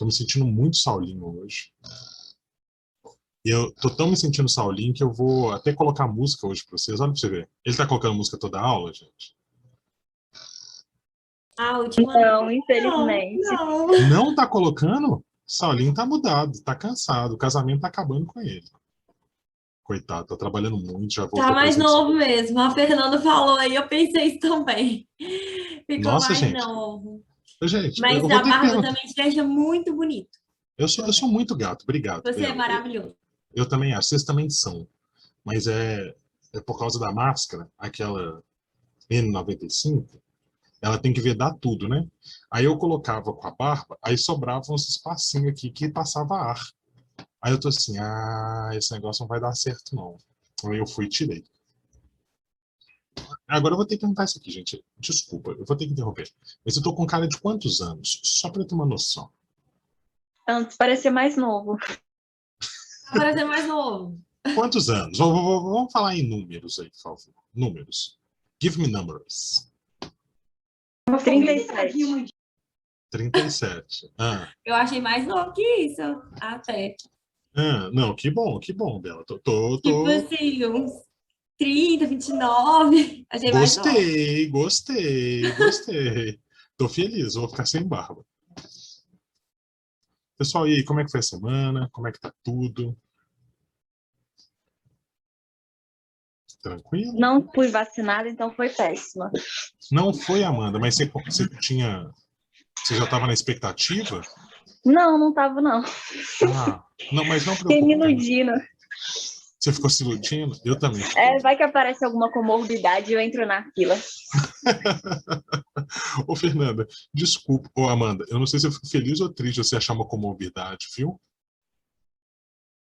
Tô me sentindo muito Saulinho hoje. E eu tô tão me sentindo Saulinho que eu vou até colocar música hoje pra vocês. Olha pra você ver. Ele tá colocando música toda a aula, gente? A última. Não, Não, infelizmente. não. Não tá colocando? Saulinho tá mudado, tá cansado. O casamento tá acabando com ele. Coitado, tá trabalhando muito, já Tá voltou mais presencial. novo mesmo. A Fernanda falou aí, eu pensei isso também. Ficou Nossa, mais gente. novo. Gente, Mas eu vou a ter que barba perguntar. também te deixa muito bonito. Eu sou muito gato, obrigado, Você é Bela. maravilhoso. Eu também acho, vocês também são. Mas é por causa da máscara, aquela N95, ela tem que vedar tudo, né? Aí eu colocava com a barba, aí sobrava uns espacinhos aqui que passava ar. Aí eu tô assim, esse negócio não vai dar certo, não. Aí eu fui e tirei. Agora eu vou ter que perguntar isso aqui, gente. Desculpa, eu vou ter que interromper. Mas eu tô com cara de quantos anos? Só pra eu ter uma noção. Antes parecia mais novo. Tá parecendo mais novo. Quantos anos? Vamos falar em números aí, por favor. Números. Give me numbers. 37. 37. Eu achei mais novo que isso, até. Não, que bom, Bela. Tipo assim, uns 30, 29. Achei mais novo. Gostei. Tô feliz, vou ficar sem barba. Pessoal, e aí, como é que foi a semana? Como é que tá tudo? Tranquilo? Não fui vacinada, então foi péssima. Não foi, Amanda, mas você já estava na expectativa? Não, não tava, não. Não, mas não Fiquei me preocupe. iludindo. Você ficou se iludindo? Eu também fiquei. Vai que aparece alguma comorbidade e eu entro na fila. Ô, Fernanda, desculpa. Ô, Amanda, eu não sei se eu fico feliz ou triste você achar uma comorbidade, viu?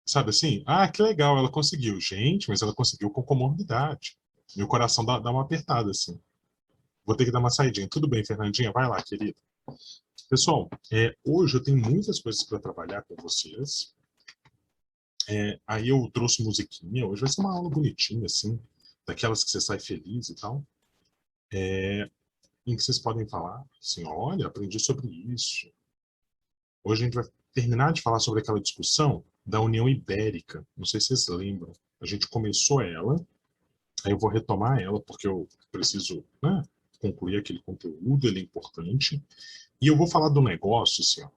Sabe assim? Que legal, ela conseguiu. Gente, mas ela conseguiu com comorbidade. Meu coração dá uma apertada, assim. Vou ter que dar uma saidinha. Tudo bem, Fernandinha? Vai lá, querida. Pessoal, hoje eu tenho muitas coisas para trabalhar com vocês. Aí eu trouxe musiquinha. Hoje vai ser uma aula bonitinha, assim, daquelas que você sai feliz e tal, em que vocês podem falar assim: olha, aprendi sobre isso. Hoje a gente vai terminar de falar sobre aquela discussão da União Ibérica. Não sei se vocês lembram. A gente começou ela, aí eu vou retomar ela, porque eu preciso, né, concluir aquele conteúdo, ele é importante. E eu vou falar do negócio, assim, ó.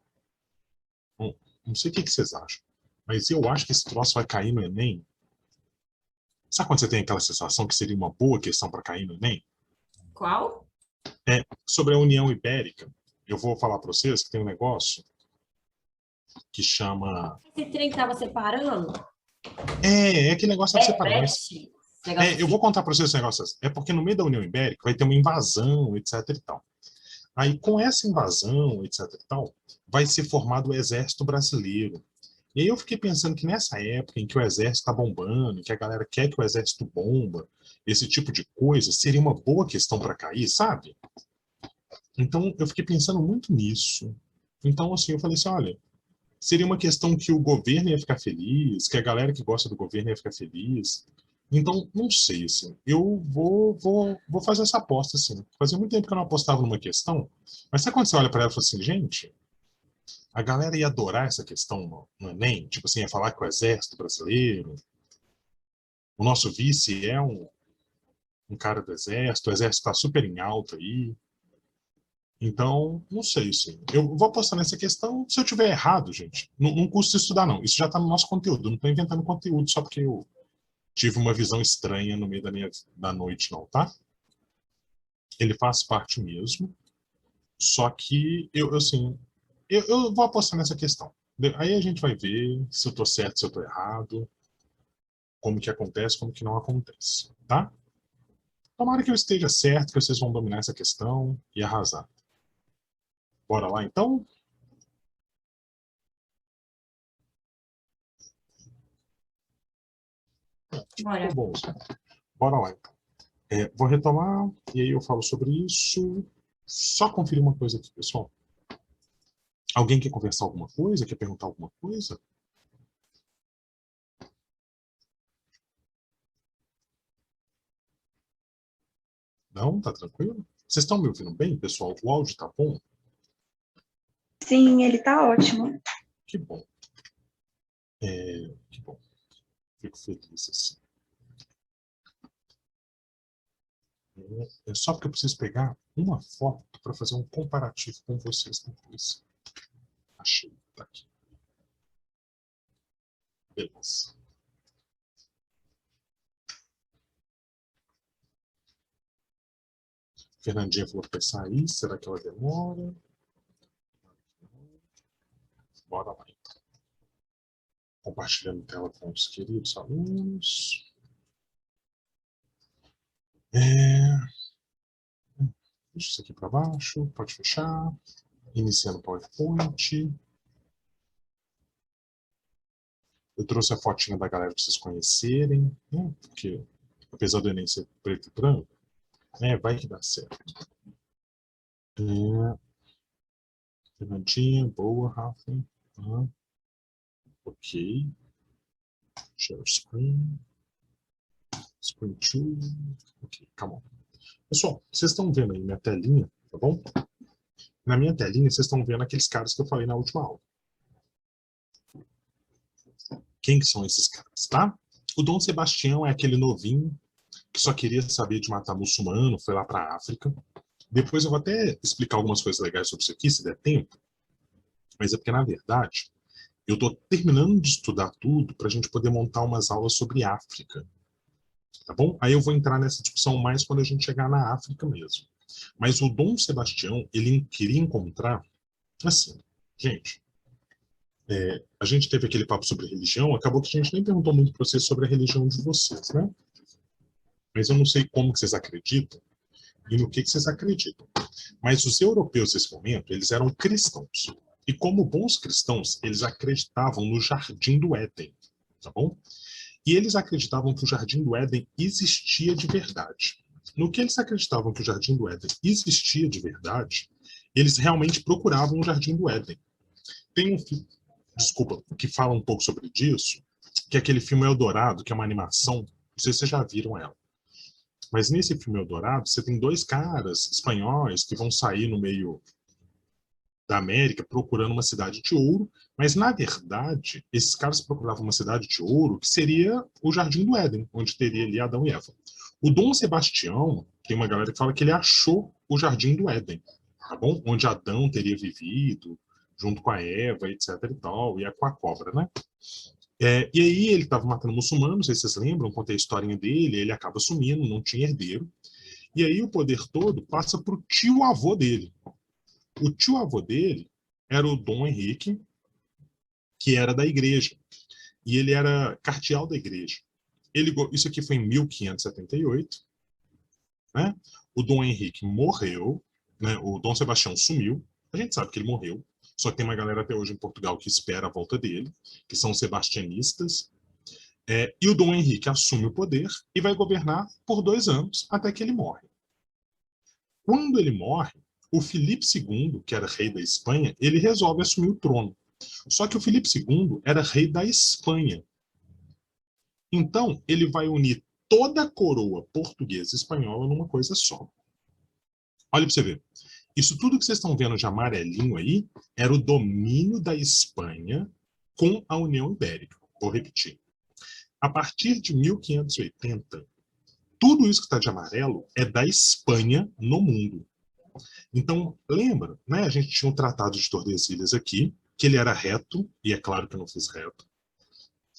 Bom, não sei o que vocês acham, mas eu acho que esse troço vai cair no Enem. Sabe quando você tem aquela sensação que seria uma boa questão para cair no Enem? Qual? Sobre a União Ibérica. Eu vou falar para vocês que tem um negócio que chama. Esse trem que tava separando? Aquele negócio de separar, mas. Brexit. Negócio Eu assim. vou contar para vocês esse negócio. É porque no meio da União Ibérica vai ter uma invasão, etc e tal. Aí, com essa invasão, etc e tal, vai ser formado o Exército Brasileiro. E aí eu fiquei pensando que nessa época em que o exército está bombando, que a galera quer que o exército bomba, esse tipo de coisa, seria uma boa questão para cair, sabe? Então eu fiquei pensando muito nisso. Então, assim, eu falei assim: olha, seria uma questão que o governo ia ficar feliz, que a galera que gosta do governo ia ficar feliz. Então, não sei, assim, eu vou fazer essa aposta, assim. Fazia muito tempo que eu não apostava numa questão, mas sabe quando você olha para ela e fala assim: gente, a galera ia adorar essa questão no Enem? Tipo assim, ia falar que o exército brasileiro, o nosso vice é um cara do exército, o exército está super em alta aí. Então, não sei, assim. Eu vou apostar nessa questão. Se eu tiver errado, gente, não custa estudar, não. Isso já está no nosso conteúdo. Eu não estou inventando conteúdo só porque eu tive uma visão estranha no meio da noite, não, tá? Ele faz parte mesmo. Só que assim, eu vou apostar nessa questão. Aí a gente vai ver se eu estou certo, se eu estou errado, como que acontece, como que não acontece, tá? Tomara que eu esteja certo, que vocês vão dominar essa questão e arrasar. Bora lá, então? Tá Bora. bom, bora lá, então. Vou retomar e aí eu falo sobre isso. Só conferir uma coisa aqui, pessoal. Alguém quer conversar alguma coisa? Quer perguntar alguma coisa? Não? Tá tranquilo? Vocês estão me ouvindo bem, pessoal? O áudio tá bom? Sim, ele tá ótimo. Que bom. Que bom. Fico feliz assim. É só porque eu preciso pegar uma foto para fazer um comparativo com vocês depois. Achei. Tá aqui. Beleza. Fernandinha falou que vai sair. Será que ela demora? Bora lá, então. Compartilhando tela com os queridos alunos. Deixa isso aqui para baixo. Pode fechar. Iniciando o PowerPoint. Eu trouxe a fotinha da galera para vocês conhecerem. Né? Porque, apesar do Enem ser preto e branco, vai que dá certo. Fernandinha, boa, Rafa. Ok. Share screen. Screen 2. Ok, come on. Pessoal, vocês estão vendo aí minha telinha, tá bom? Na minha telinha, vocês estão vendo aqueles caras que eu falei na última aula. Quem que são esses caras, tá? O Dom Sebastião é aquele novinho que só queria saber de matar muçulmano, foi lá para a África. Depois eu vou até explicar algumas coisas legais sobre isso aqui, se der tempo. Mas é porque, na verdade, eu estou terminando de estudar tudo para a gente poder montar umas aulas sobre África. Tá bom? Aí eu vou entrar nessa discussão mais quando a gente chegar na África mesmo. Mas o Dom Sebastião, ele queria encontrar, assim, gente, a gente teve aquele papo sobre religião, acabou que a gente nem perguntou muito para vocês sobre a religião de vocês, né? Mas eu não sei como que vocês acreditam e no que vocês acreditam. Mas os europeus, nesse momento, eles eram cristãos. E como bons cristãos, eles acreditavam no Jardim do Éden, tá bom? E eles acreditavam que o Jardim do Éden existia de verdade. No que eles acreditavam que o Jardim do Éden existia de verdade, eles realmente procuravam o Jardim do Éden. Tem um filme, desculpa, que fala um pouco sobre isso, que é aquele filme Eldorado, que é uma animação, não sei se vocês já viram ela. Mas nesse filme Eldorado, você tem dois caras espanhóis que vão sair no meio da América procurando uma cidade de ouro, mas na verdade, esses caras procuravam uma cidade de ouro que seria o Jardim do Éden, onde teria ali Adão e Eva. O Dom Sebastião, tem uma galera que fala que ele achou o Jardim do Éden, tá bom? Onde Adão teria vivido, junto com a Eva, etc e tal, e com a cobra, né? E aí ele estava matando muçulmanos, não sei se vocês lembram, contei a historinha dele, ele acaba sumindo, não tinha herdeiro, e aí o poder todo passa para o tio-avô dele. O tio-avô dele era o Dom Henrique, que era da igreja, e ele era cardeal da igreja. Isso aqui foi em 1578, né? O Dom Henrique morreu, né? O Dom Sebastião sumiu, a gente sabe que ele morreu, só que tem uma galera até hoje em Portugal que espera a volta dele, que são sebastianistas, e o Dom Henrique assume o poder e vai governar por 2 anos até que ele morre. Quando ele morre, o Filipe II, que era rei da Espanha, ele resolve assumir o trono. Só que o Filipe II era rei da Espanha. Então, ele vai unir toda a coroa portuguesa e espanhola numa coisa só. Olha para você ver. Isso tudo que vocês estão vendo de amarelinho aí era o domínio da Espanha com a União Ibérica. Vou repetir. A partir de 1580, tudo isso que está de amarelo é da Espanha no mundo. Então, lembra, né? A gente tinha um tratado de Tordesilhas aqui, que ele era reto, e é claro que eu não fiz reto.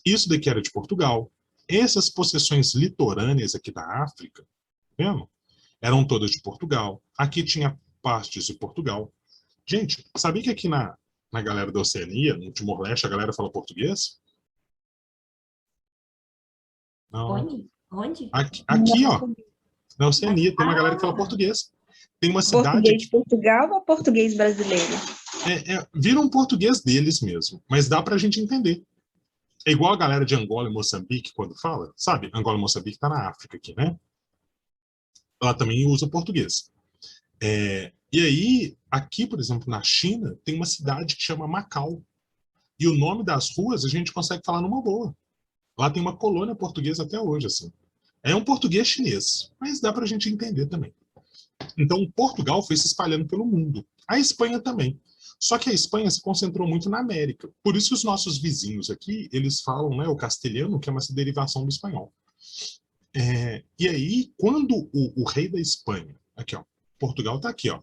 Isso daqui era de Portugal. Essas possessões litorâneas aqui da África, vendo? Eram todas de Portugal. Aqui tinha partes de Portugal. Gente, sabia que aqui na galera da Oceania, no Timor-Leste, a galera fala português? Não. Onde? Aqui, ó, na Oceania, tem uma galera que fala português. Tem uma cidade... Português de Portugal ou português brasileiro? Vira um português deles mesmo, mas dá pra gente entender. É igual a galera de Angola e Moçambique quando fala, sabe? Angola e Moçambique tá na África aqui, né? Ela também usa português. E aí, aqui, por exemplo, na China, tem uma cidade que chama Macau. E o nome das ruas a gente consegue falar numa boa. Lá tem uma colônia portuguesa até hoje, assim. É um português chinês, mas dá pra gente entender também. Então, Portugal foi se espalhando pelo mundo. A Espanha também. Só que a Espanha se concentrou muito na América. Por isso que os nossos vizinhos aqui, eles falam, né, o castelhano, que é uma derivação do espanhol. E aí, quando o rei da Espanha, aqui ó, Portugal está aqui ó,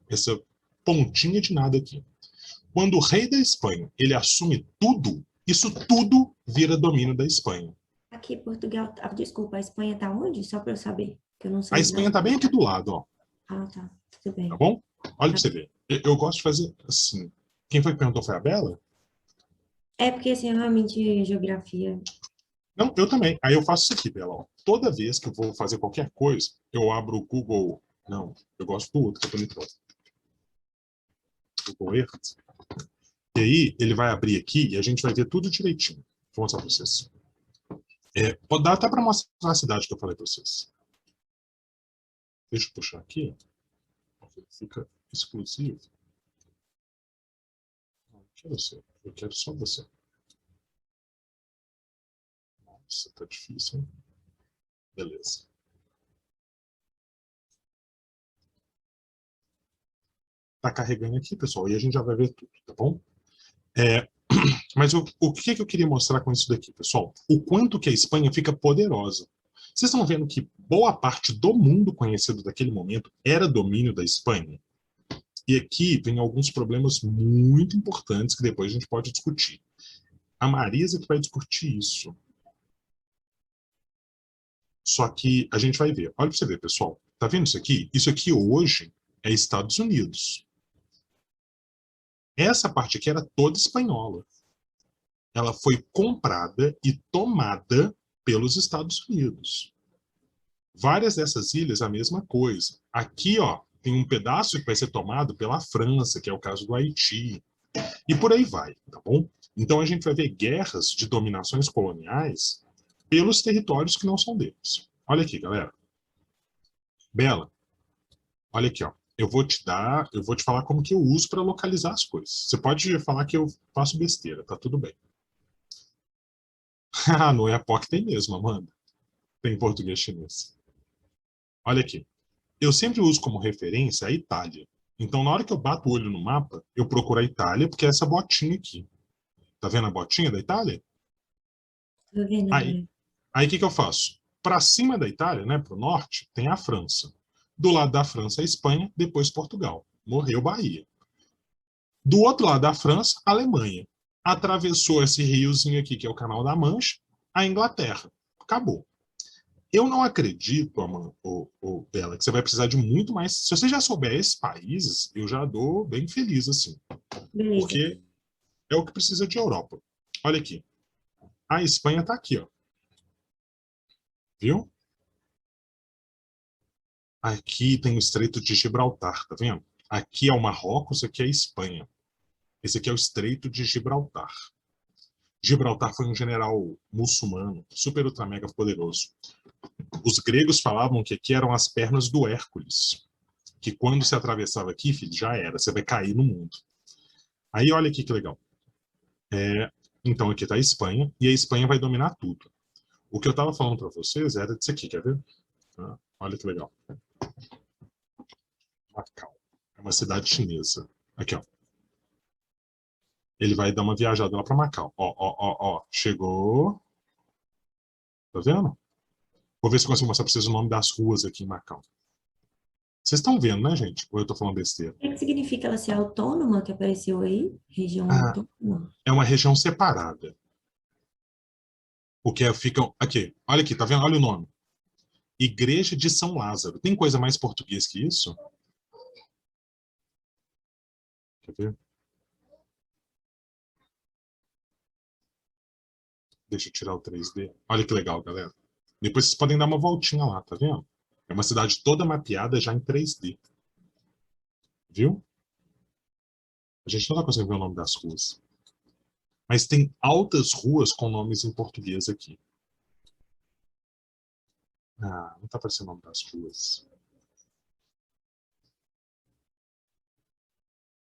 essa pontinha de nada aqui. Quando o rei da Espanha, ele assume tudo, isso tudo vira domínio da Espanha. Aqui, Portugal. Desculpa, a Espanha tá onde? Só para eu saber, que eu não A sei Espanha não. está bem aqui do lado, ó, Ah, tá. Tudo tá bem. bom? Olha Tá. para você ver. Eu gosto de fazer assim. Quem foi que perguntou foi a Bela? É porque, assim, realmente, geografia. Não, eu também. Aí eu faço isso aqui, Bela. Ó. Toda vez que eu vou fazer qualquer coisa, eu abro o Google. Não, eu gosto do outro que eu tô lembrando. Google Earth. E aí ele vai abrir aqui e a gente vai ver tudo direitinho. Vou mostrar para vocês. Pode dar até para mostrar a cidade que eu falei para vocês. Deixa eu puxar aqui. Fica exclusivo. Não quero você. Eu quero só você. Nossa, tá difícil, hein? Beleza. Tá carregando aqui, pessoal, e a gente já vai ver tudo, tá bom? Mas o que eu queria mostrar com isso daqui, pessoal? O quanto que a Espanha fica poderosa. Vocês estão vendo que boa parte do mundo conhecido daquele momento era domínio da Espanha? E aqui vem alguns problemas muito importantes que depois a gente pode discutir. A Marisa que vai discutir isso. Só que a gente vai ver. Olha para você ver, pessoal. Tá vendo isso aqui? Isso aqui hoje é Estados Unidos. Essa parte aqui era toda espanhola. Ela foi comprada e tomada pelos Estados Unidos. Várias dessas ilhas, a mesma coisa. Aqui, ó, tem um pedaço que vai ser tomado pela França, que é o caso do Haiti. E por aí vai, tá bom? Então a gente vai ver guerras de dominações coloniais pelos territórios que não são deles. Olha aqui, galera. Bela, olha aqui, ó. Eu vou te falar como que eu uso para localizar as coisas. Você pode falar que eu faço besteira, tá tudo bem. Ah, no EAPOC tem mesmo, Amanda. Tem português chinês. Olha aqui. Eu sempre uso como referência a Itália. Então, na hora que eu bato o olho no mapa, eu procuro a Itália, porque é essa botinha aqui. Tá vendo a botinha da Itália? Tô vendo Aí, agora. aí o que eu faço? Para cima da Itália, né, para o norte, tem a França. Do lado da França, a Espanha, depois Portugal. Morreu Bahia. Do outro lado da França, a Alemanha. Atravessou esse riozinho aqui, que é o Canal da Mancha, a Inglaterra. Acabou. Eu não acredito, Bela, que você vai precisar de muito mais. Se você já souber esses países, eu já dou bem feliz, assim. Beleza. Porque é o que precisa de Europa. Olha aqui. A Espanha está aqui, ó. Viu? Aqui tem o Estreito de Gibraltar, tá vendo? Aqui é o Marrocos, aqui é a Espanha. Esse aqui é o Estreito de Gibraltar. Gibraltar foi um general muçulmano, super ultra mega poderoso. Os gregos falavam que aqui eram as pernas do Hércules, que quando se atravessava aqui, filho, já era, você vai cair no mundo. Aí olha aqui que legal. Então aqui está a Espanha, e a Espanha vai dominar tudo. O que eu estava falando para vocês era disso aqui, quer ver? Olha que legal. Macau. É uma cidade chinesa. Aqui, ó. Ele vai dar uma viajada lá para Macau. Ó, ó, ó, ó. Chegou. Tá vendo? Vou ver se eu consigo mostrar para vocês o nome das ruas aqui em Macau. Vocês estão vendo, né, gente? Ou eu tô falando besteira? O que significa ela ser autônoma, que apareceu aí? Região Ah, autônoma? é uma região separada. O que fica. Aqui, olha aqui, tá vendo? Olha o nome. Igreja de São Lázaro. Tem coisa mais português que isso? Quer ver? Deixa eu tirar o 3D. Olha que legal, galera. Depois vocês podem dar uma voltinha lá, tá vendo? É uma cidade toda mapeada já em 3D. Viu? A gente não tá conseguindo ver o nome das ruas. Mas tem altas ruas com nomes em português aqui. Ah, não tá aparecendo o nome das ruas.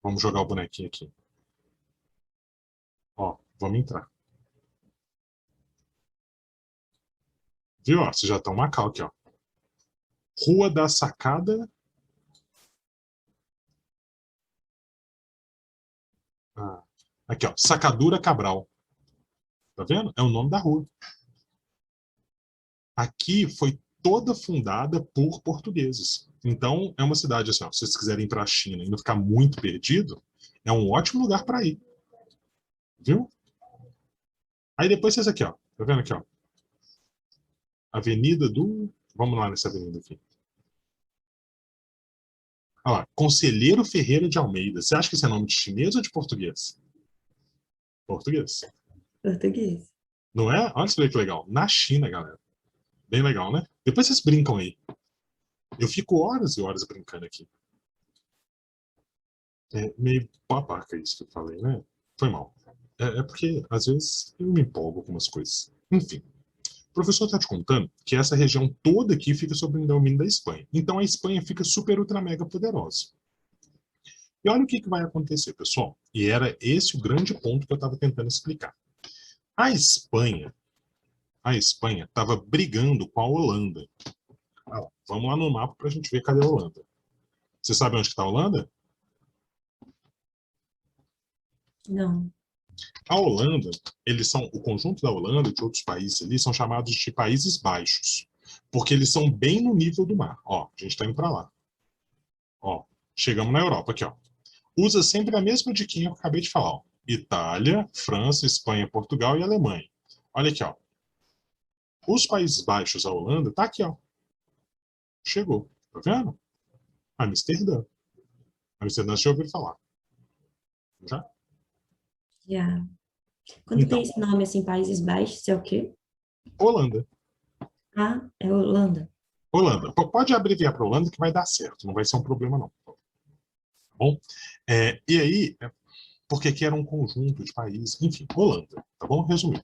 Vamos jogar o bonequinho aqui. Ó, vamos entrar. Viu? Ó, vocês já estão Macau aqui, ó. Rua da Sacada. Aqui, ó, Sacadura Cabral. Tá vendo? É o nome da rua. Aqui foi toda fundada por portugueses. Então, é uma cidade assim, ó, se vocês quiserem ir para a China e não ficar muito perdido, é um ótimo lugar para ir. Viu? Aí depois vocês aqui, ó. Tá vendo aqui, ó? Avenida do... Vamos lá nessa avenida aqui. Olha lá, Conselheiro Ferreira de Almeida. Você acha que esse é nome de chinês ou de português? Português. Português. Não é? Olha só que legal. Na China, galera. Bem legal, né? Depois vocês brincam aí. Eu fico horas e horas brincando aqui. É meio babaca isso que eu falei, né? Foi mal. É porque, às vezes, eu me empolgo com umas coisas. Enfim. O professor está te contando que essa região toda aqui fica sob o domínio da Espanha. Então a Espanha fica super, ultra, mega poderosa. E olha o que vai acontecer, pessoal. E era esse o grande ponto que eu estava tentando explicar. A Espanha estava brigando com a Holanda. Ah, vamos lá no mapa para a gente ver cadê a Holanda. Você sabe onde está a Holanda? Não. A Holanda, o conjunto da Holanda e de outros países ali são chamados de Países Baixos, porque eles são bem no nível do mar. Ó, a gente está indo para lá. Ó, chegamos na Europa aqui, ó. Usa sempre a mesma diquinha que eu acabei de falar, ó. Itália, França, Espanha, Portugal e Alemanha. Olha aqui, ó. Os Países Baixos, a Holanda, tá aqui, ó. Chegou, tá vendo? Amsterdã. Amsterdã, deixa eu ouvir falar. Já? Já. Quando tem Então, esse nome assim, Países Baixos, é o quê? Holanda. Ah, é Holanda. Holanda. Pode abreviar para Holanda que vai dar certo, não vai ser um problema não. Tá bom? E aí, porque aqui era um conjunto de países, enfim, Holanda, tá bom? Resumindo.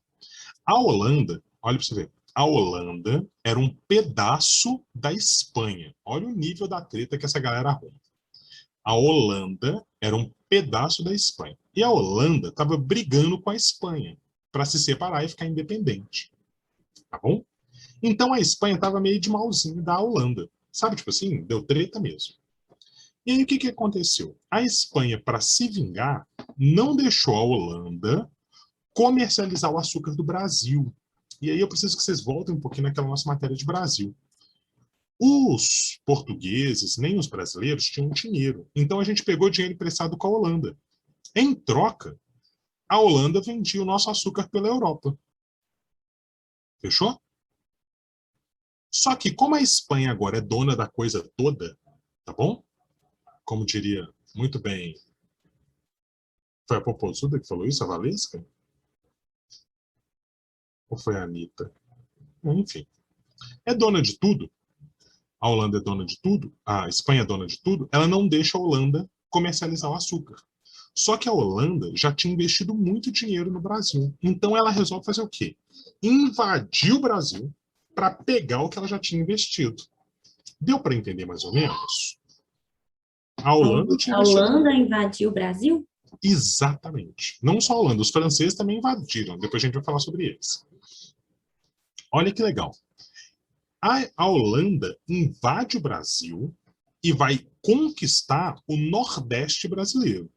A Holanda, olha para você ver, a Holanda era um pedaço da Espanha. Olha o nível da treta que essa galera arruma. A Holanda era um pedaço da Espanha. E a Holanda estava brigando com a Espanha para se separar e ficar independente. Tá bom? Então a Espanha estava meio de malzinho da Holanda. Sabe, tipo assim, deu treta mesmo. E aí o que aconteceu? A Espanha, para se vingar, não deixou a Holanda comercializar o açúcar do Brasil. E aí eu preciso que vocês voltem um pouquinho naquela nossa matéria de Brasil. Os portugueses, nem os brasileiros, tinham dinheiro. Então a gente pegou dinheiro emprestado com a Holanda. Em troca, a Holanda vendia o nosso açúcar pela Europa. Fechou? Só que como a Espanha agora é dona da coisa toda, tá bom? Como diria muito bem, foi a Popozuda que falou isso, a Valesca? Ou foi a Anitta? Enfim. É dona de tudo. A Holanda é dona de tudo. A Espanha é dona de tudo. Ela não deixa a Holanda comercializar o açúcar. Só que a Holanda já tinha investido muito dinheiro no Brasil. Então ela resolve fazer o quê? Invadir o Brasil para pegar o que ela já tinha investido. Deu para entender mais ou menos? A Holanda tinha A investido. Holanda invadiu o Brasil? Exatamente. Não só a Holanda, os franceses também invadiram. Depois a gente vai falar sobre eles. Olha que legal. A Holanda invade o Brasil e vai conquistar o Nordeste brasileiro.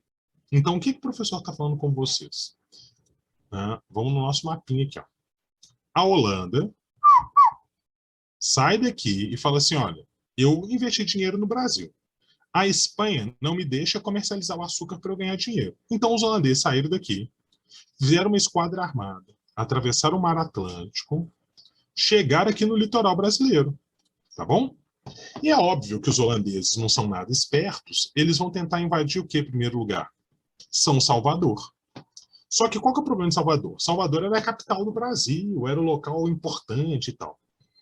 Então, o que o professor está falando com vocês? Vamos no nosso mapinha aqui. Ó. A Holanda sai daqui e fala assim, olha, eu investi dinheiro no Brasil. A Espanha não me deixa comercializar o açúcar para eu ganhar dinheiro. Então, os holandeses saíram daqui, fizeram uma esquadra armada, atravessaram o Mar Atlântico, chegaram aqui no litoral brasileiro. Tá bom? E é óbvio que os holandeses não são nada espertos, eles vão tentar invadir o que em primeiro lugar? São Salvador. Só que qual que é o problema de Salvador? Salvador era a capital do Brasil, era o local importante e tal.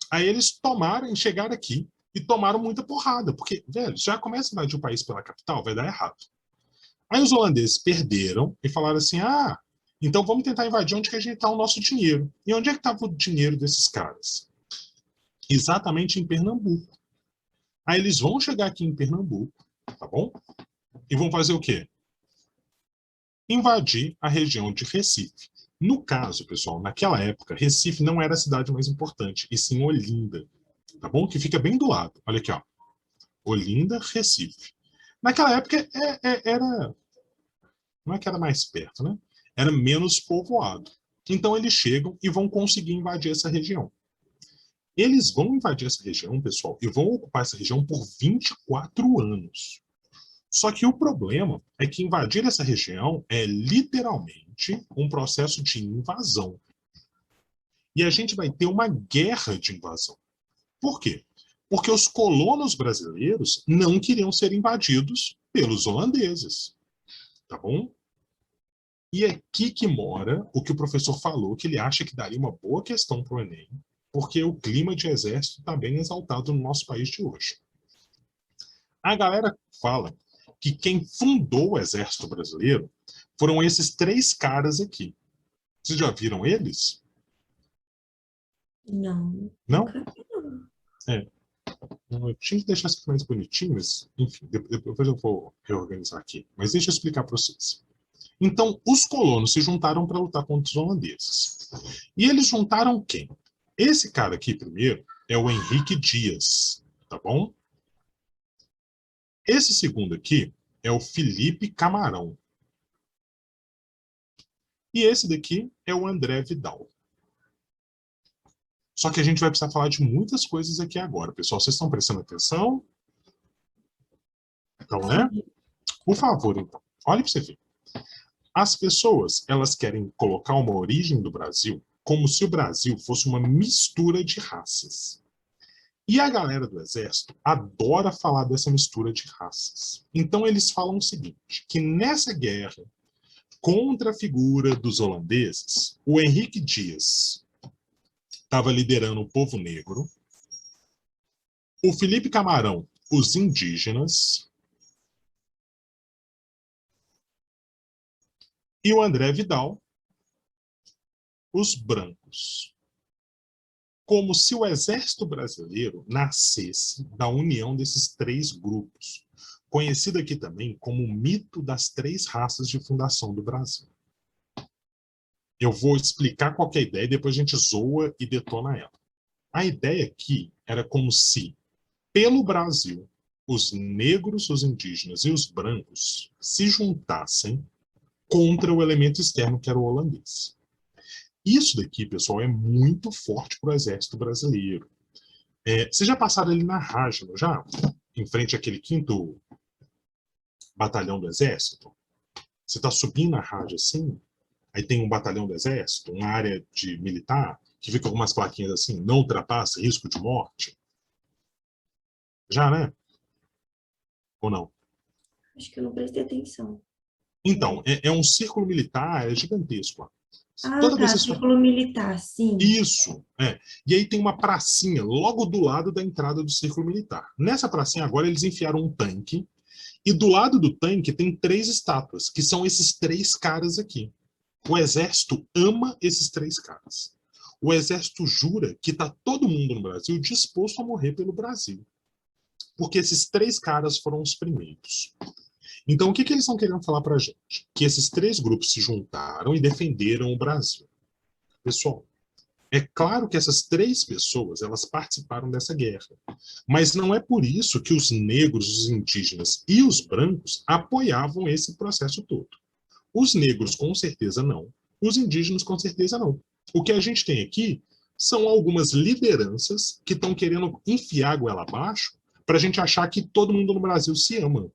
Aí eles chegaram aqui e tomaram muita porrada, porque, velho, já começa a invadir o país pela capital, vai dar errado. Aí os holandeses perderam e falaram assim, então vamos tentar invadir onde que a gente está o nosso dinheiro. E onde é que estava o dinheiro desses caras? Exatamente em Pernambuco. Aí eles vão chegar aqui em Pernambuco, tá bom? E vão fazer o quê? Invadir a região de Recife. No caso, pessoal, naquela época, Recife não era a cidade mais importante, e sim Olinda, tá bom? Que fica bem do lado. Olha aqui, ó. Olinda, Recife. Naquela época, era... Não é que era mais perto, né? era menos povoado. Então eles chegam e vão conseguir invadir essa região. Eles vão invadir essa região, pessoal, e vão ocupar essa região por 24 anos. Só que o problema é que invadir essa região é literalmente um processo de invasão. E a gente vai ter uma guerra de invasão. Por quê? Porque os colonos brasileiros não queriam ser invadidos pelos holandeses. Tá bom? E é aqui que mora o que o professor falou, que ele acha que daria uma boa questão para o Enem, porque o clima de exército está bem exaltado no nosso país de hoje. A galera fala que quem fundou o exército brasileiro foram esses 3 caras aqui. Vocês já viram eles? Não. Não? Nunca vi, não. Eu tinha que deixar isso mais bonitinho, mas, enfim, depois eu vou reorganizar aqui. Mas deixa eu explicar para vocês. Então, os colonos se juntaram para lutar contra os holandeses. E eles juntaram quem? Esse cara aqui, primeiro, é o Henrique Dias, tá bom? Esse segundo aqui é o Felipe Camarão. E esse daqui é o André Vidal. Só que a gente vai precisar falar de muitas coisas aqui agora. Pessoal, vocês estão prestando atenção? Então, né? Por favor, então. Olha para você ver. As pessoas, elas querem colocar uma origem do Brasil como se o Brasil fosse uma mistura de raças. E a galera do exército adora falar dessa mistura de raças. Então eles falam o seguinte, que nessa guerra contra a figura dos holandeses, o Henrique Dias estava liderando o povo negro, o Felipe Camarão, os indígenas, e o André Vidal, os brancos. Como se o exército brasileiro nascesse da união desses 3 grupos, conhecido aqui também como o mito das 3 raças de fundação do Brasil. Eu vou explicar qual que é a ideia e depois a gente zoa e detona ela. A ideia aqui era como se, pelo Brasil, os negros, os indígenas e os brancos se juntassem contra o elemento externo que era o holandês. Isso daqui, pessoal, é muito forte para o exército brasileiro. Vocês já passaram ali na Rágina, já? Em frente àquele 5º batalhão do exército? Você está subindo a Rágina assim, aí tem um batalhão do exército, uma área de militar, que fica com algumas plaquinhas assim, não ultrapasse risco de morte. Já, né? Ou não? Acho que eu não prestei atenção. Então, é um círculo militar, é gigantesco lá. Ah, Toda vez tá. que vocês Círculo militar, sim. Isso, E aí tem uma pracinha logo do lado da entrada do círculo militar. Nessa pracinha agora eles enfiaram um tanque e do lado do tanque tem 3 estátuas, que são esses 3 caras aqui. O exército ama esses 3 caras. O exército jura que está todo mundo no Brasil disposto a morrer pelo Brasil. Porque esses 3 caras foram os primeiros. Então, o que eles estão querendo falar para a gente? Que esses 3 grupos se juntaram e defenderam o Brasil. Pessoal, é claro que essas 3 pessoas, elas participaram dessa guerra. Mas não é por isso que os negros, os indígenas e os brancos apoiavam esse processo todo. Os negros, com certeza, não. Os indígenas, com certeza, não. O que a gente tem aqui são algumas lideranças que estão querendo enfiar a goela abaixo para a gente achar que todo mundo no Brasil se ama.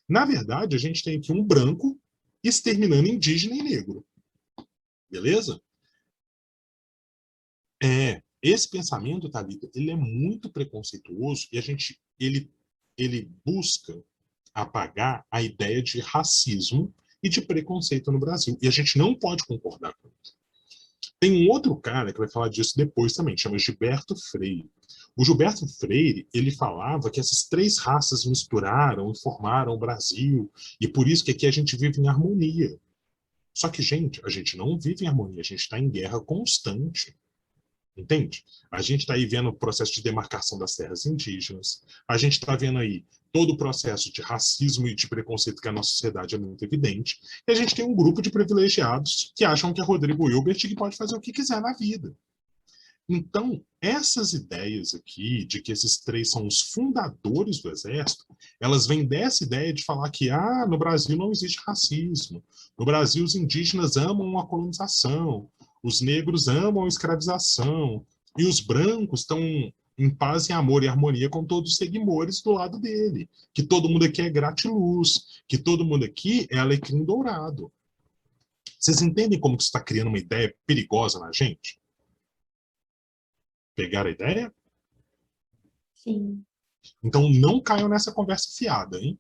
Na verdade, a gente tem aqui um branco exterminando indígena e negro. Beleza? Esse pensamento, Thalita, ele é muito preconceituoso e ele busca apagar a ideia de racismo e de preconceito no Brasil. E a gente não pode concordar com isso. Tem um outro cara que vai falar disso depois também, chama Gilberto Freire. O Gilberto Freire, ele falava que essas 3 raças misturaram e formaram o Brasil, e por isso que aqui a gente vive em harmonia. Só que, gente, a gente não vive em harmonia, a gente está em guerra constante. Entende? A gente está aí vendo o processo de demarcação das terras indígenas, a gente está vendo aí todo o processo de racismo e de preconceito que a nossa sociedade é muito evidente, e a gente tem um grupo de privilegiados que acham que é Rodrigo Hilbert que pode fazer o que quiser na vida. Então, essas ideias aqui, de que esses três são os fundadores do Exército, elas vêm dessa ideia de falar que no Brasil não existe racismo, no Brasil os indígenas amam a colonização, os negros amam a escravização, e os brancos estão em paz e amor e harmonia com todos os seguidores do lado dele, que todo mundo aqui é gratiluz, que todo mundo aqui é alecrim dourado. Vocês entendem como que isso está criando uma ideia perigosa na gente? Pegaram a ideia? Sim. Então não caiam nessa conversa fiada, hein?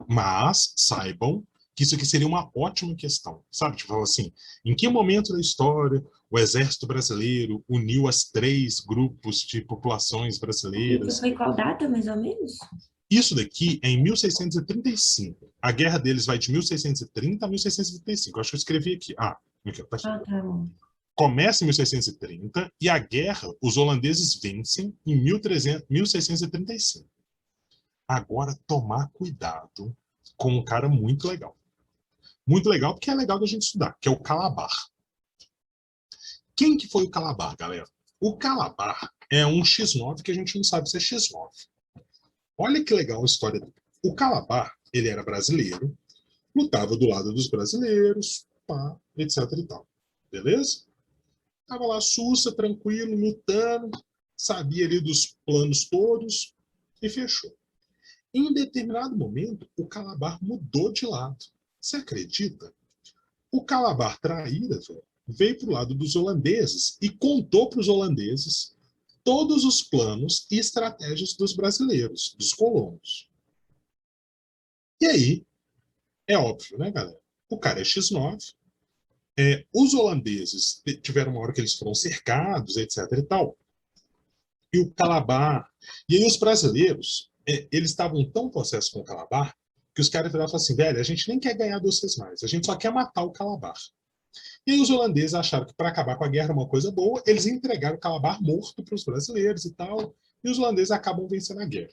Mas saibam que isso aqui seria uma ótima questão, sabe? Tipo assim, em que momento da história o Exército Brasileiro uniu as três grupos de populações Isso brasileiras? foi qual data, mais ou menos? Isso daqui é em 1635. A guerra deles vai de 1630 a 1635. Acho que eu escrevi aqui. Aqui, tá aqui. Ah, tá bom. Começa em 1630 e a guerra os holandeses vencem em 1635. Agora, tomar cuidado com um cara muito legal. Muito legal porque é legal da gente estudar, que é o Calabar. Quem que foi o Calabar, galera? O Calabar é um X9 que a gente não sabe se é X9. Olha que legal a história dele. O Calabar, ele era brasileiro, lutava do lado dos brasileiros, pá, etc e tal. Beleza? Tava lá sussa, tranquilo, lutando, sabia ali dos planos todos e fechou. Em determinado momento, o Calabar mudou de lado. Você acredita? O Calabar traíra, veio para o lado dos holandeses e contou para os holandeses todos os planos e estratégias dos brasileiros, dos colonos. E aí, é óbvio, né, galera? O cara é X9, os holandeses tiveram uma hora que eles foram cercados, etc e tal, e o Calabar, e aí os brasileiros, eles estavam tão possessos com o Calabar, que os caras viraram e falaram assim, velho, a gente nem quer ganhar de vocês mais, a gente só quer matar o Calabar. E aí os holandeses acharam que para acabar com a guerra era uma coisa boa, eles entregaram o Calabar morto para os brasileiros e tal, e os holandeses acabam vencendo a guerra.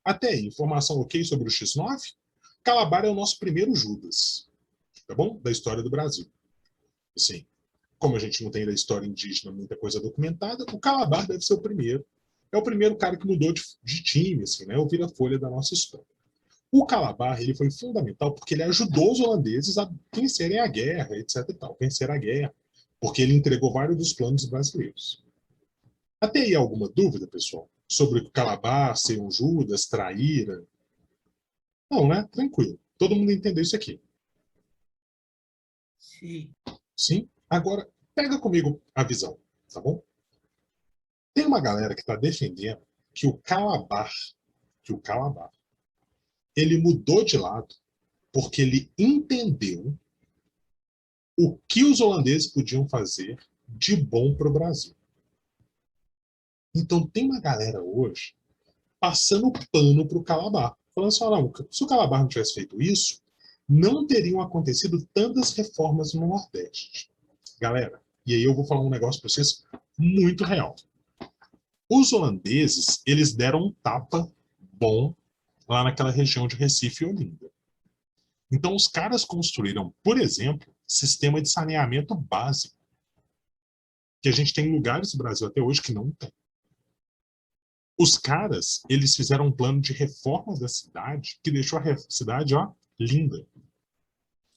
Até aí, informação ok sobre o X9? Calabar é o nosso primeiro Judas, tá bom? Da história do Brasil. Assim, como a gente não tem da história indígena muita coisa documentada, o Calabar deve ser o primeiro. É o primeiro cara que mudou de time, assim, né? O vira-folha da nossa história. O Calabar, ele foi fundamental porque ele ajudou os holandeses a vencerem a guerra, etc e tal, vencer a guerra, porque ele entregou vários dos planos brasileiros. Até aí alguma dúvida, pessoal, sobre o Calabar ser um Judas, traíra? Não, né? Tranquilo. Todo mundo entendeu isso aqui. Sim. Sim? Agora, pega comigo a visão, tá bom? Tem uma galera que está defendendo que o Calabar, ele mudou de lado porque ele entendeu o que os holandeses podiam fazer de bom para o Brasil. Então tem uma galera hoje passando pano para o Calabar, falando assim, não, se o Calabar não tivesse feito isso, não teriam acontecido tantas reformas no Nordeste. Galera, e aí eu vou falar um negócio para vocês muito real. Os holandeses, eles deram um tapa bom lá naquela região de Recife e Olinda. Então, os caras construíram, por exemplo, sistema de saneamento básico, que a gente tem em lugares do Brasil até hoje que não tem. Os caras, eles fizeram um plano de reforma da cidade que deixou a cidade, ó, linda.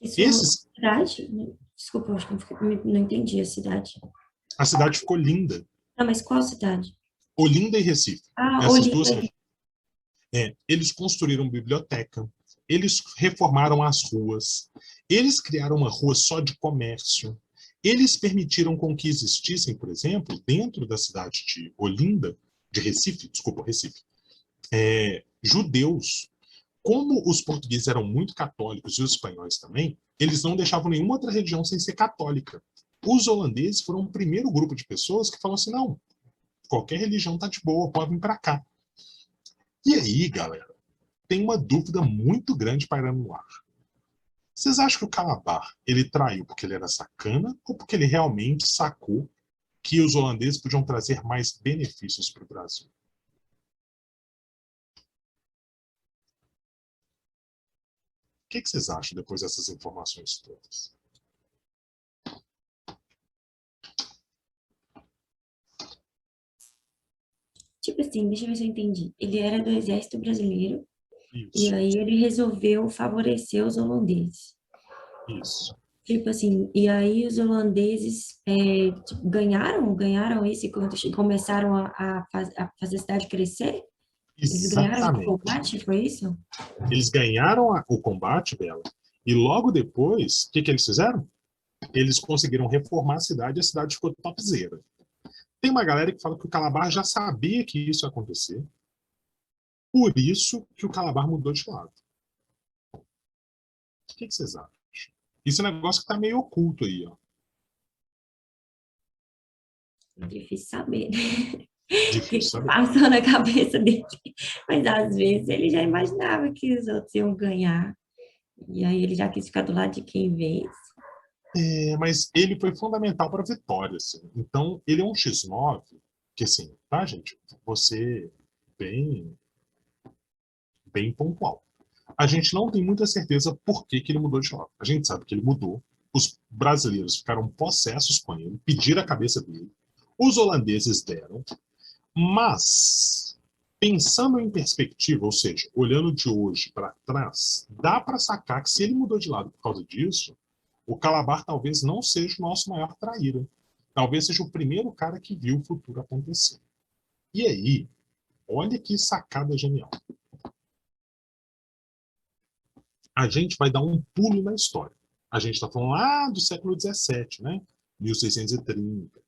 Isso é uma Esses, cidade? Desculpa, eu acho que não entendi a cidade. a cidade ficou linda. Ah, mas qual cidade? Olinda e Recife. Ah, Essas duas Olinda. regiões. Eles construíram biblioteca, eles reformaram as ruas, eles criaram uma rua só de comércio, eles permitiram com que existissem, por exemplo, dentro da cidade de Olinda, de Recife, desculpa, Recife, judeus. Como os portugueses eram muito católicos e os espanhóis também, eles não deixavam nenhuma outra religião sem ser católica. Os holandeses foram o primeiro grupo de pessoas que falaram assim, não, qualquer religião tá de boa, pode vir para cá. E aí, galera, tem uma dúvida muito grande pairando no ar. Vocês acham que o Calabar, ele traiu porque ele era sacana ou porque ele realmente sacou que os holandeses podiam trazer mais benefícios para o Brasil? O que vocês acham depois dessas informações todas? Tipo assim, deixa eu ver se eu entendi. Ele era do Exército Brasileiro e Isso, aí ele resolveu favorecer os holandeses. isso. Tipo assim, e aí os holandeses tipo, ganharam esse quando começaram a fazer a cidade crescer? Eles ganharam o Exatamente. combate, foi isso? Eles ganharam o combate, Bela, e logo depois, o que, que eles fizeram? Eles conseguiram reformar a cidade e a cidade ficou topzera. Tem uma galera que fala que o Calabar já sabia que isso ia acontecer, por isso que o Calabar mudou de lado. O que, que vocês acham? Isso é um negócio que está meio oculto aí, ó. É difícil saber, né? O que Difícil que saber. passou na cabeça dele. Mas às vezes ele já imaginava que os outros iam ganhar. E aí ele já quis ficar do lado de quem vez. É, mas ele foi fundamental para a vitória, assim. Então, ele é um X9, que assim, tá, gente? Você bem, bem pontual. A gente não tem muita certeza por que, que ele mudou de lado. A gente sabe que ele mudou. Os brasileiros ficaram possessos com ele, pediram a cabeça dele. Os holandeses deram. Mas, pensando em perspectiva, ou seja, olhando de hoje para trás, dá para sacar que se ele mudou de lado por causa disso, o Calabar talvez não seja o nosso maior traíra. Talvez seja o primeiro cara que viu o futuro acontecer. E aí, olha que sacada genial. A gente vai dar um pulo na história. A gente está falando lá do século XVII, né? 1630.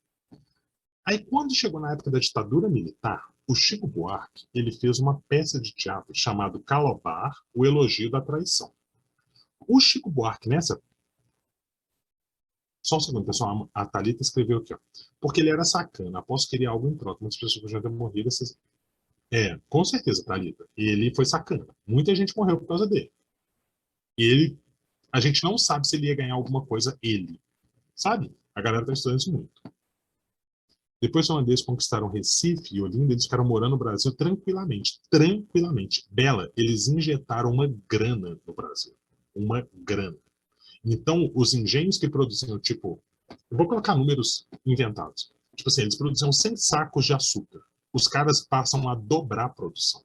Aí, quando chegou na época da ditadura militar, o Chico Buarque ele fez uma peça de teatro chamada Calabar, o Elogio da Traição. O Chico Buarque, nessa. Só um segundo, pessoal. A Thalita escreveu aqui, ó. Porque ele era sacana. Após querer algo em troca. Muitas pessoas já tinham morrido. É, com certeza, Thalita. Ele foi sacana. Muita gente morreu por causa dele. E ele. A gente não sabe se ele ia ganhar alguma coisa, ele. Sabe? A galera está estudando isso muito. Depois os holandeses conquistaram Recife e Olinda, eles ficaram morando no Brasil tranquilamente. Tranquilamente. Bela, eles injetaram uma grana no Brasil. Uma grana. Então, os engenhos que produziam, tipo, eu vou colocar números inventados. Tipo assim, eles produziam 100 sacos de açúcar. Os caras passam a dobrar a produção.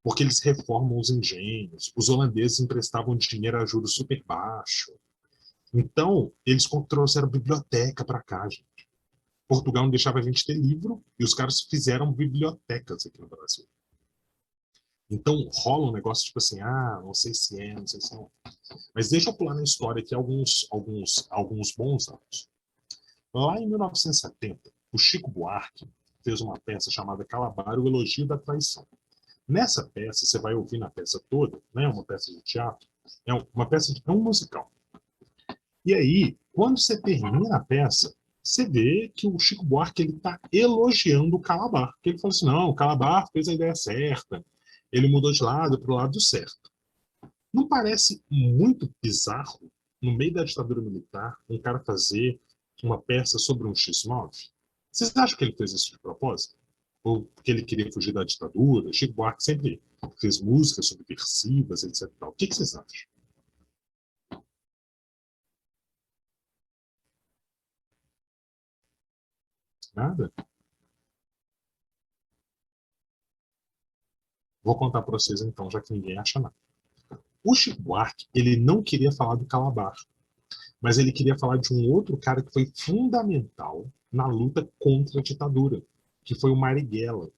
Porque eles reformam os engenhos. Os holandeses emprestavam dinheiro a juros super baixo. Então, eles trouxeram biblioteca para cá, gente. Portugal não deixava a gente ter livro e os caras fizeram bibliotecas aqui no Brasil. Então rola um negócio tipo assim, não sei se é, não sei se não. Mas deixa eu pular na história aqui alguns bons anos. Lá em 1970, o Chico Buarque fez uma peça chamada Calabar, o Elogio da Traição. Nessa peça, você vai ouvir na peça toda, né, uma peça de teatro, é um musical. E aí, quando você termina a peça, você vê que o Chico Buarque ele está elogiando o Calabar. Que ele falou assim, não, o Calabar fez a ideia certa, ele mudou de lado para o lado certo. Não parece muito bizarro, no meio da ditadura militar, um cara fazer uma peça sobre um X9? Vocês acham que ele fez isso de propósito? Ou porque ele queria fugir da ditadura? Chico Buarque sempre fez músicas subversivas, etc. O que vocês acham? Nada? Vou contar para vocês então, já que ninguém acha nada. O Chico Buarque, ele não queria falar do Calabar, mas ele queria falar de um outro cara que foi fundamental na luta contra a ditadura, que foi o Marighella.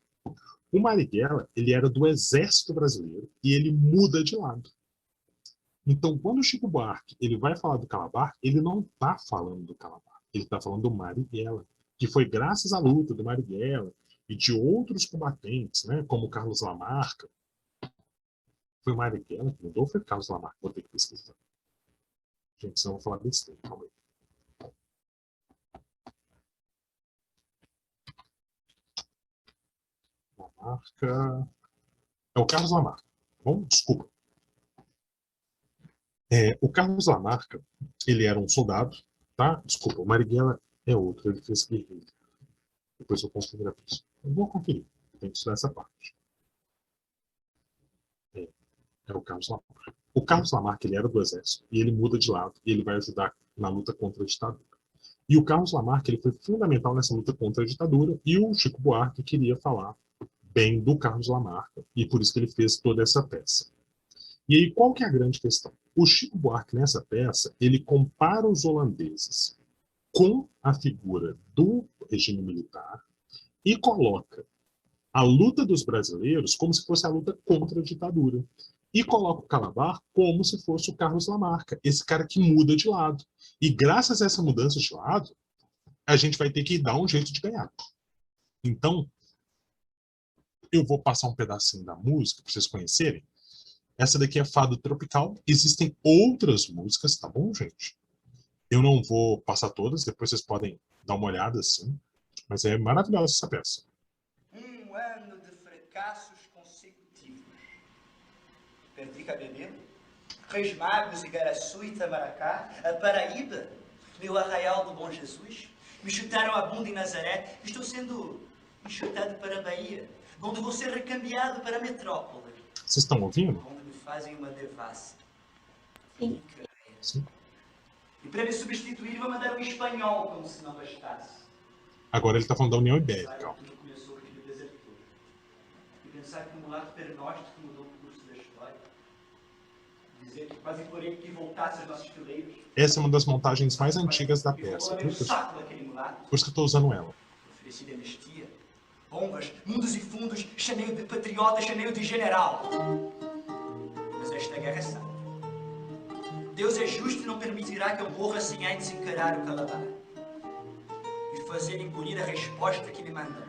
O Marighella, ele era do Exército Brasileiro e ele muda de lado. Então, quando o Chico Buarque ele vai falar do Calabar, ele não está falando do Calabar, ele está falando do Marighella, que foi graças à luta do Marighella e de outros combatentes, né, como Carlos Lamarca. Foi o Marighella que mudou ou foi o Carlos Lamarca? Vou ter que pesquisar. Gente, senão eu vou falar besteira. Calma aí. Lamarca. É o Carlos Lamarca. Bom, desculpa. O Carlos Lamarca, ele era um soldado, tá? Desculpa, o Marighella é outro, ele fez guerrilha. Depois eu confiro a isso. Eu vou conferir, tem que estudar essa parte. É, é o Carlos Lamarca. O Carlos Lamarca, ele era do exército, e ele muda de lado, e ele vai ajudar na luta contra a ditadura. E o Carlos Lamarck ele foi fundamental nessa luta contra a ditadura, e o Chico Buarque queria falar bem do Carlos Lamarck, e por isso que ele fez toda essa peça. E aí, qual que é a grande questão? O Chico Buarque, nessa peça, ele compara os holandeses com a figura do regime militar e coloca a luta dos brasileiros como se fosse a luta contra a ditadura. E coloca o Calabar como se fosse o Carlos Lamarck, esse cara que muda de lado. E graças a essa mudança de lado, a gente vai ter que dar um jeito de ganhar. Então, eu vou passar um pedacinho da música para vocês conhecerem. Essa daqui é Fado Tropical. Existem outras músicas, tá bom, gente? Eu não vou passar todas, depois vocês podem dar uma olhada assim. Mas é maravilhosa essa peça. Um ano de fracassos consecutivos. Perdi Cabedelo, Reis Magos, Igaraçu, Itamaracá, a Paraíba, meu Arraial do Bom Jesus. Me chutaram a bunda em Nazaré. Estou sendo enxutado para a Bahia, onde vou ser recambiado para a metrópole. Vocês estão ouvindo? Onde me fazem uma devassa. Sim. Sim. E para me substituir, vou mandar um espanhol, como se não bastasse. Agora ele está falando da União Ibérica. Ó. Tudo começou com aquele desertor. E pensar que um mulato pernóstico mudou o curso da história. Dizer que quase implorei que voltasse aos nossos fileiros. Essa é uma das montagens mais antigas da peça. Viu? Por isso que eu estou usando ela. Ofereci anistia, bombas, mundos e fundos, chamei-o de patriota, chamei-o de general. Mas esta guerra é santa. Deus é justo e não permitirá que eu morra sem antes encarar o Calabar e fazer engolir a resposta que me manda.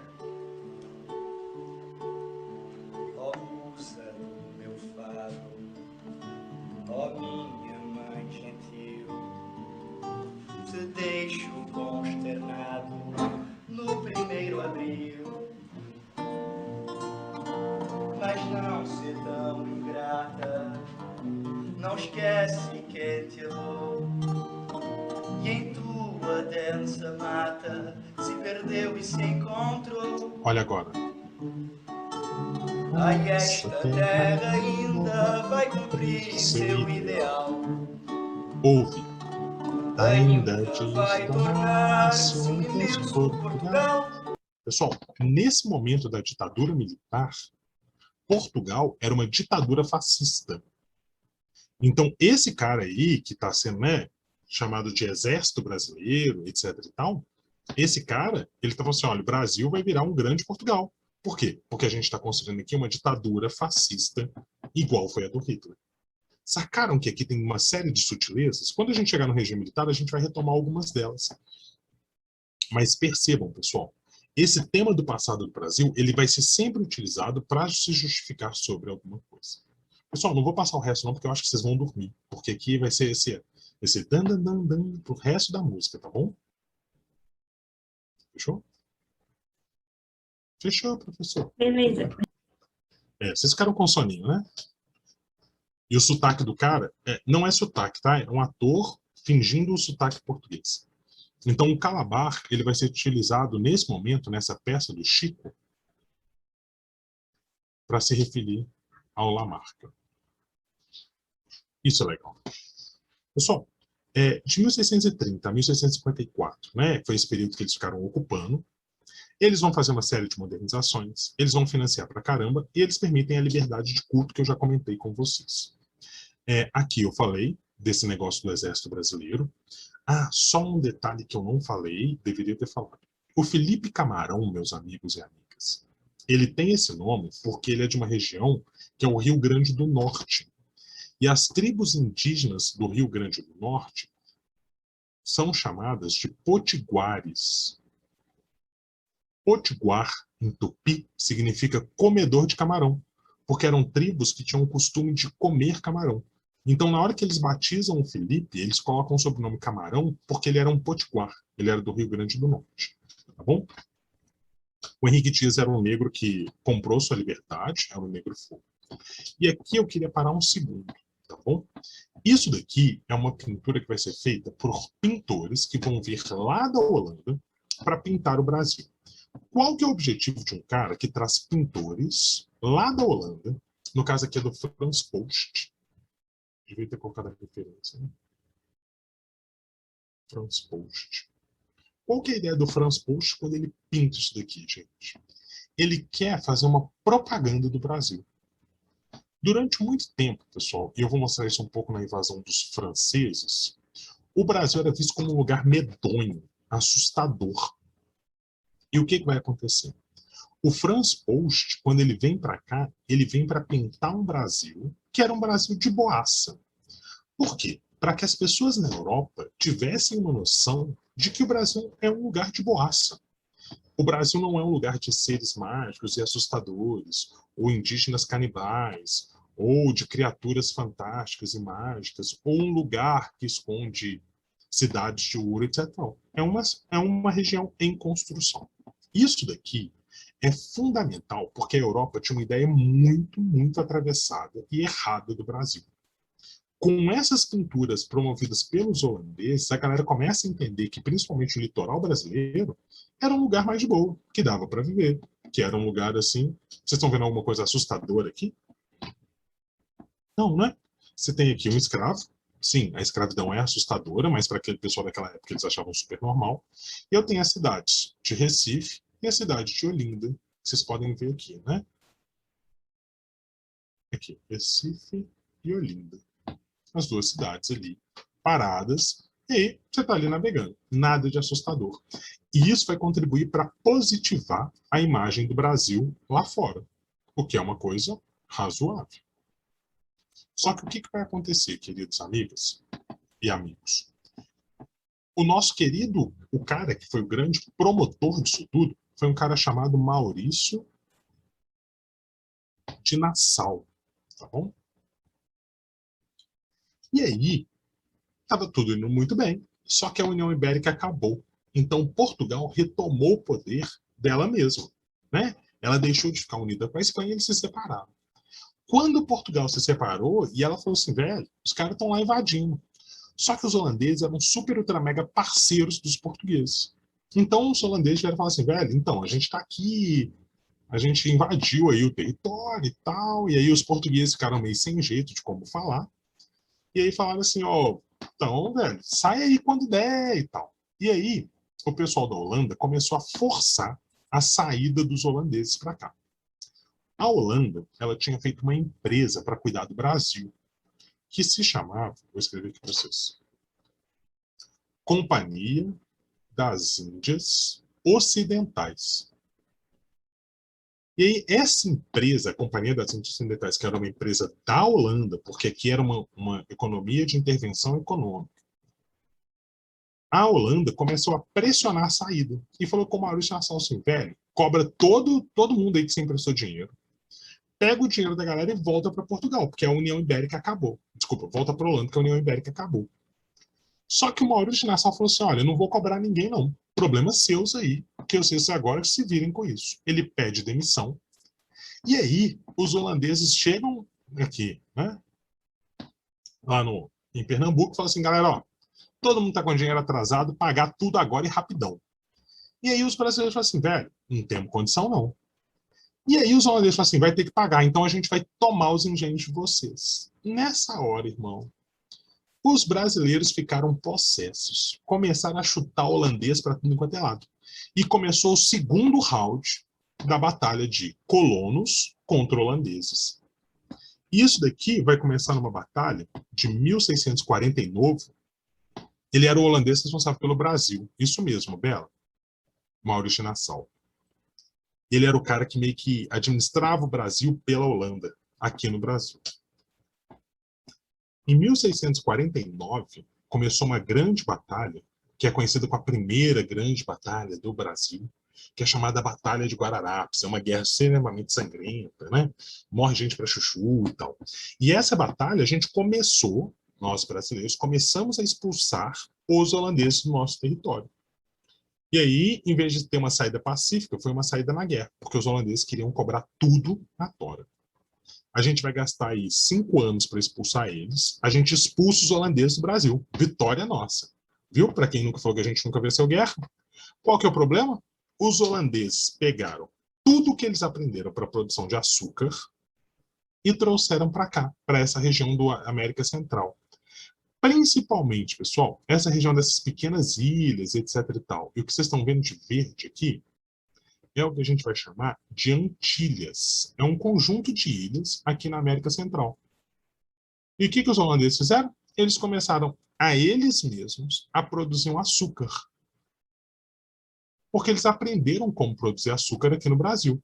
Ó musa do meu fado, ó minha mãe gentil, te deixo consternado no 1º abril. Mas não ser tão ingrata, não esquece quem te amou, e em tua densa mata se perdeu e se encontrou. Olha agora. Ai, esta terra ainda vai cumprir seu ideal. Ouve. Ainda vai tornar-se um imenso Portugal. Pessoal, nesse momento da ditadura militar, Portugal era uma ditadura fascista. Então, esse cara aí, que está sendo, né, chamado de Exército Brasileiro, etc e tal, esse cara, ele está falando assim, olha, o Brasil vai virar um grande Portugal. Por quê? Porque a gente está construindo aqui uma ditadura fascista, igual foi a do Hitler. Sacaram que aqui tem uma série de sutilezas? Quando a gente chegar no regime militar, a gente vai retomar algumas delas. Mas percebam, pessoal, esse tema do passado do Brasil, ele vai ser sempre utilizado para se justificar sobre alguma coisa. Pessoal, não vou passar o resto não, porque eu acho que vocês vão dormir. Porque aqui vai ser esse dan dan dan dan pro resto da música, tá bom? Fechou? Fechou, professor. Beleza. Vocês ficaram com soninho, né? E o sotaque do cara, não é sotaque, tá? É um ator fingindo o sotaque português. Então, o Calabar, ele vai ser utilizado nesse momento, nessa peça do Chico, para se referir ao Lamarck. Isso é legal. Pessoal, de 1630 a 1654, né, foi esse período que eles ficaram ocupando, eles vão fazer uma série de modernizações, eles vão financiar pra caramba, e eles permitem a liberdade de culto que eu já comentei com vocês. Aqui eu falei desse negócio do Exército Brasileiro. Só um detalhe que eu não falei, deveria ter falado. O Felipe Camarão, meus amigos e amigas, ele tem esse nome porque ele é de uma região que é o Rio Grande do Norte. E as tribos indígenas do Rio Grande do Norte são chamadas de potiguares. Potiguar, em tupi, significa comedor de camarão, porque eram tribos que tinham o costume de comer camarão. Então, na hora que eles batizam o Felipe, eles colocam o sobrenome Camarão porque ele era um potiguar, ele era do Rio Grande do Norte. Tá bom? O Henrique Dias era um negro que comprou sua liberdade, era um negro fogo. E aqui eu queria parar um segundo, tá bom? Isso daqui é uma pintura que vai ser feita por pintores que vão vir lá da Holanda para pintar o Brasil. Qual que é o objetivo de um cara que traz pintores lá da Holanda, no caso aqui é do Frans Post, devia ter colocado a referência, né? Frans Post. Qual que é a ideia do Franz Post quando ele pinta isso daqui, gente? Ele quer fazer uma propaganda do Brasil. Durante muito tempo, pessoal, e eu vou mostrar isso um pouco na invasão dos franceses, o Brasil era visto como um lugar medonho, assustador. E o que vai acontecer? O Franz Post, quando ele vem para cá, ele vem para pintar um Brasil que era um Brasil de boaça. Por quê? Para que as pessoas na Europa tivessem uma noção de que o Brasil é um lugar de boaça. O Brasil não é um lugar de seres mágicos e assustadores, ou indígenas canibais, ou de criaturas fantásticas e mágicas, ou um lugar que esconde cidades de ouro, etc. É uma região em construção. Isso daqui é fundamental, porque a Europa tinha uma ideia muito atravessada e errada do Brasil. Com essas pinturas promovidas pelos holandeses, a galera começa a entender que, principalmente o litoral brasileiro, era um lugar mais de boa, que dava para viver, que era um lugar assim... Vocês estão vendo alguma coisa assustadora aqui? Não, né? Você tem aqui um escravo. Sim, a escravidão é assustadora, mas para aquele pessoal daquela época eles achavam super normal. E eu tenho as cidades de Recife e a cidade de Olinda. Vocês podem ver aqui, né? Aqui, Recife e Olinda. As duas cidades ali, paradas, e aí você está ali navegando. Nada de assustador. E isso vai contribuir para positivar a imagem do Brasil lá fora, o que é uma coisa razoável. Só que o que vai acontecer, queridos amigas e amigos? O nosso querido, o cara que foi o grande promotor disso tudo, foi um cara chamado Maurício de Nassau, tá bom? E aí, estava tudo indo muito bem, só que a União Ibérica acabou. Então, Portugal retomou o poder dela mesma, né? Ela deixou de ficar unida com a Espanha e eles se separaram. Quando Portugal se separou, e ela falou assim, velho, os caras estão lá invadindo. Só que os holandeses eram super ultra mega parceiros dos portugueses. Então, os holandeses vieram falar assim, velho, então, a gente está aqui, a gente invadiu aí o território e tal, e aí os portugueses ficaram meio sem jeito de como falar. E aí falaram assim, ó, então, velho, sai aí quando der e tal. E aí, o pessoal da Holanda começou a forçar a saída dos holandeses para cá. A Holanda, ela tinha feito uma empresa para cuidar do Brasil, que se chamava, vou escrever aqui para vocês, Companhia das Índias Ocidentais. E aí, essa empresa, a Companhia das Índias Ocidentais, que era uma empresa da Holanda, porque aqui era uma economia de intervenção econômica, a Holanda começou a pressionar a saída e falou com o Maurício Nassau assim, velho, cobra todo mundo aí que você emprestou dinheiro, pega o dinheiro da galera e volta para Portugal, porque a União Ibérica acabou. Desculpa, volta para a Holanda, porque a União Ibérica acabou. Só que o Maurício Nassau falou assim, olha, eu não vou cobrar ninguém não, problemas seus aí, que vocês agora se virem com isso. Ele pede demissão. E aí, os holandeses chegam aqui, né, lá em Pernambuco, e falam assim, galera, ó, todo mundo está com dinheiro atrasado, pagar tudo agora e rapidão. E aí os brasileiros falam assim, velho, não temos condição não. E aí os holandeses falam assim, vai ter que pagar, então a gente vai tomar os engenhos de vocês. Nessa hora, irmão, os brasileiros ficaram possessos, começaram a chutar o holandês para tudo enquanto é lado. E começou o segundo round da batalha de colonos contra holandeses. Isso daqui vai começar numa batalha de 1649. Ele era o holandês responsável pelo Brasil. Isso mesmo, Bela. Maurício Nassau. Ele era o cara que meio que administrava o Brasil pela Holanda, aqui no Brasil. Em 1649, começou uma grande batalha, que é conhecida como a primeira grande batalha do Brasil, que é chamada Batalha de Guararapes. É uma guerra extremamente sangrenta, né? Morre gente para chuchu e tal. E essa batalha, a gente começou, nós brasileiros, começamos a expulsar os holandeses do nosso território. E aí, em vez de ter uma saída pacífica, foi uma saída na guerra, porque os holandeses queriam cobrar tudo na tora. A gente vai gastar aí 5 anos para expulsar eles. A gente expulsa os holandeses do Brasil. Vitória nossa. Viu? Para quem nunca falou que a gente nunca venceu guerra. Qual que é o problema? Os holandeses pegaram tudo que eles aprenderam para a produção de açúcar e trouxeram para cá, para essa região da América Central. Principalmente, pessoal, essa região dessas pequenas ilhas, etc. e tal. E o que vocês estão vendo de verde aqui é o que a gente vai chamar de Antilhas. É um conjunto de ilhas aqui na América Central. E o que os holandeses fizeram? Eles começaram a eles mesmos a produzir um açúcar. Porque eles aprenderam como produzir açúcar aqui no Brasil.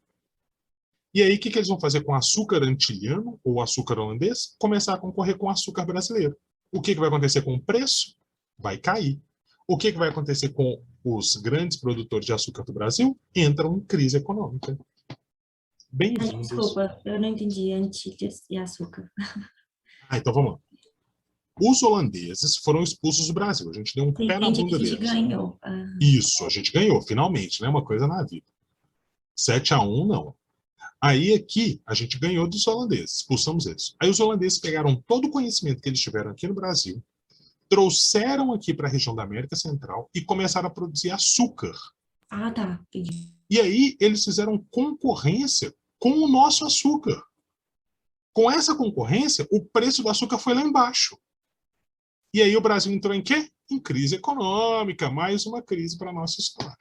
E aí, o que eles vão fazer com o açúcar antilhano, ou açúcar holandês? Começar a concorrer com o açúcar brasileiro. O que vai acontecer com o preço? Vai cair. O que vai acontecer com os grandes produtores de açúcar do Brasil? Entram em crise econômica. Bem-vindos. Desculpa, eu não entendi Antilhas e açúcar. Então vamos lá. Os holandeses foram expulsos do Brasil. A gente deu um pé na Entendi que bunda a gente deles. ganhou. Isso, a gente ganhou, finalmente, né? Uma coisa na vida. 7-1, não. Aí aqui, a gente ganhou dos holandeses, expulsamos eles. Aí os holandeses pegaram todo o conhecimento que eles tiveram aqui no Brasil, trouxeram aqui para a região da América Central e começaram a produzir açúcar. Ah, tá, entendi. E aí eles fizeram concorrência com o nosso açúcar. Com essa concorrência, o preço do açúcar foi lá embaixo. E aí o Brasil entrou em quê? Em crise econômica, mais uma crise para a nossa história.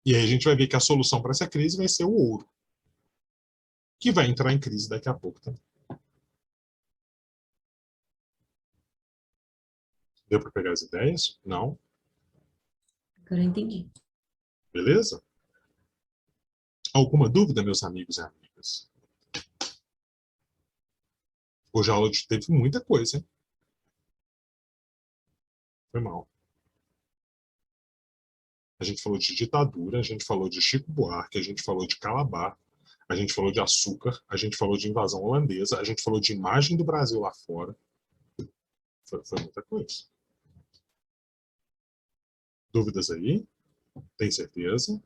E aí a gente vai ver que a solução para essa crise vai ser o ouro, que vai entrar em crise daqui a pouco também. Deu para pegar as ideias? Não? Agora eu entendi. Beleza? Alguma dúvida, meus amigos e amigas? Hoje a aula teve muita coisa, hein? Foi mal. A gente falou de ditadura, a gente falou de Chico Buarque, a gente falou de Calabar, a gente falou de açúcar, a gente falou de invasão holandesa, a gente falou de imagem do Brasil lá fora. Foi muita coisa. Dúvidas aí? Tem certeza?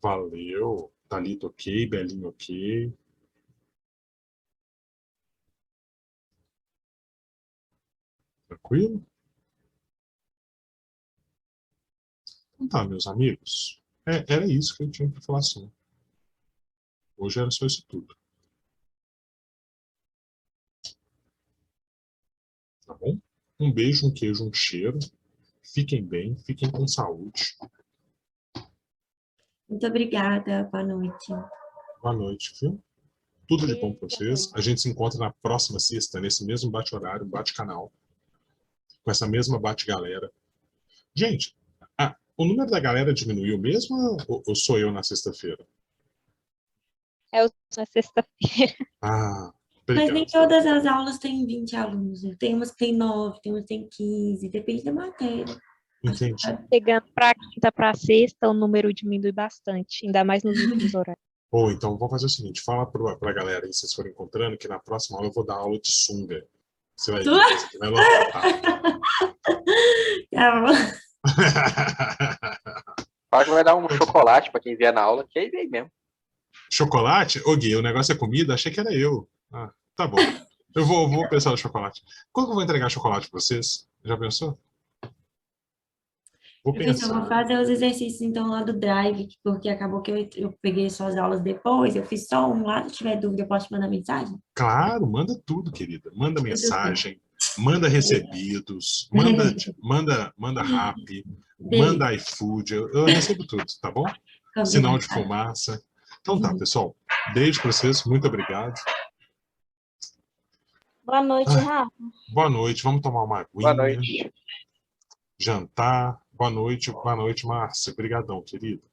Valeu. Thalita ok, Belinho ok. Tranquilo? Então tá, meus amigos. Era isso que eu tinha para falar assim. Hoje era só isso tudo. Tá bom? Um beijo, um queijo, um cheiro. Fiquem bem, fiquem com saúde. Muito obrigada, boa noite. Boa noite, viu? Tudo de bom para vocês. A gente se encontra na próxima sexta, nesse mesmo bate-horário, bate-canal, com essa mesma bate-galera. Gente, o número da galera diminuiu mesmo ou sou eu na sexta-feira? É na sexta-feira. Ah, Mas nem obrigado. todas as aulas têm 20 alunos. Tem umas que tem 9, tem umas que tem 15, depende da matéria. Entendi. Chegando para quinta para sexta, o número diminui bastante, ainda mais nos últimos horários. Ou então, vamos fazer o seguinte, fala para a galera aí, se vocês forem encontrando, que na próxima aula eu vou dar aula de sunga. Você vai ver, você vai notar. Tá bom. Acho que vai dar um chocolate para quem vier na aula, que aí vem mesmo. Chocolate? Ô Gui, o negócio é comida? Achei que era eu. Ah, tá bom. Eu vou pensar no chocolate. Quando que eu vou entregar chocolate para vocês? Já pensou? Vou Professor, pensar. vou fazer os exercícios então lá do Drive, porque acabou que eu peguei suas aulas depois, eu fiz só um lá, se tiver dúvida eu posso te mandar mensagem? Claro, manda tudo, querida. Manda mensagem, manda recebidos, manda rap, manda iFood. Eu recebo tudo, tá bom? Sinal de fumaça. Então tá, pessoal. Beijo para vocês, muito obrigado. Boa noite, Rafa. Boa noite, vamos tomar uma Boa aguinha. noite. Jantar. Boa noite, Márcia. Obrigadão, querido.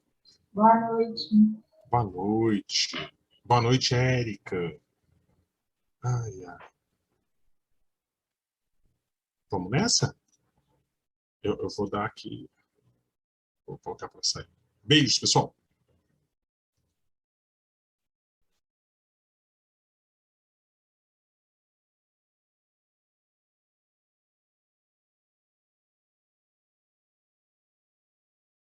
Boa noite. Boa noite. Boa noite, Érica. Ai, ai. Vamos nessa? Eu vou dar aqui. Vou colocar para sair. Beijos, pessoal.